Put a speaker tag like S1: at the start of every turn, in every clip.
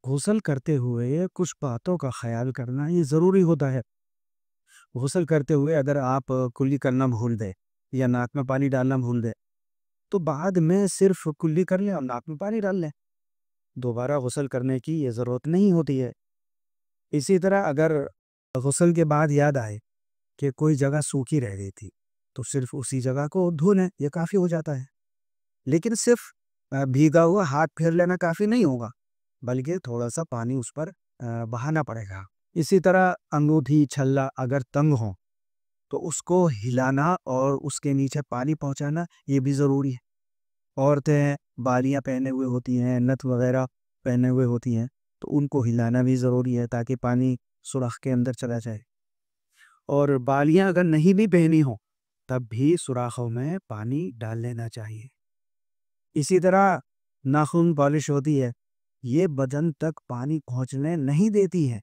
S1: غسل کرتے ہوئے کچھ باتوں کا خیال کرنا یہ ضروری ہوتا ہے۔ غسل کرتے ہوئے اگر آپ کلی کرنا بھول دیں یا ناک میں پانی ڈالنا بھول دیں تو بعد میں صرف کلی کر لیں اور ناک میں پانی ڈال لیں، دوبارہ غسل کرنے کی یہ ضرورت نہیں ہوتی ہے۔ اسی طرح اگر غسل کے بعد یاد آئے کہ کوئی جگہ سوکھی رہ گئی تھی تو صرف اسی جگہ کو دھو لیں، یہ کافی ہو جاتا ہے۔ لیکن صرف بھیگا ہوا ہاتھ پھیر لینا کافی نہیں ہوگا، بلکہ تھوڑا سا پانی اس پر بہانا پڑے گا۔ اسی طرح انگوٹھی چھلا اگر تنگ ہو تو اس کو ہلانا اور اس کے نیچے پانی پہنچانا یہ بھی ضروری ہے۔ عورتیں بالیاں پہنے ہوئے ہوتی ہیں، نتھ وغیرہ پہنے ہوئے ہوتی ہیں، تو ان کو ہلانا بھی ضروری ہے تاکہ پانی سوراخ کے اندر چلا جائے۔ اور بالیاں اگر نہیں بھی پہنی ہوں تب بھی سوراخوں میں پانی ڈال لینا چاہیے۔ اسی طرح ناخن پالش ہوتی ہے، یہ بدن تک پانی پہنچنے نہیں دیتی ہے،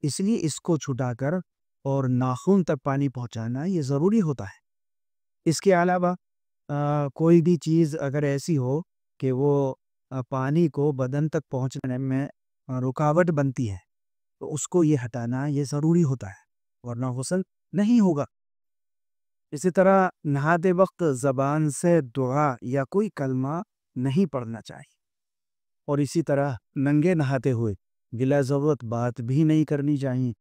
S1: اس لیے اس کو چھٹا کر اور ناخن تک پانی پہنچانا یہ ضروری ہوتا ہے۔ اس کے علاوہ کوئی بھی چیز اگر ایسی ہو کہ وہ پانی کو بدن تک پہنچنے میں رکاوٹ بنتی ہے تو اس کو یہ ہٹانا یہ ضروری ہوتا ہے، ورنہ غسل نہیں ہوگا۔ اسی طرح نہاتے وقت زبان سے دعا یا کوئی کلمہ نہیں پڑھنا چاہیے، اور اسی طرح ننگے نہاتے ہوئے بلا ضرورت بات بھی نہیں کرنی چاہیے۔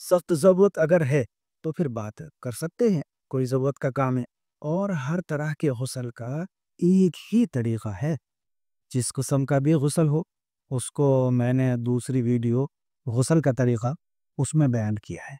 S1: سخت ضرورت اگر ہے تو پھر بات کر سکتے ہیں، کوئی ضرورت کا کام ہے۔ اور ہر طرح کے غسل کا ایک ہی طریقہ ہے، جس قسم کا بھی غسل ہو اس کو میں نے دوسری ویڈیو غسل کا طریقہ اس میں بیان کیا ہے۔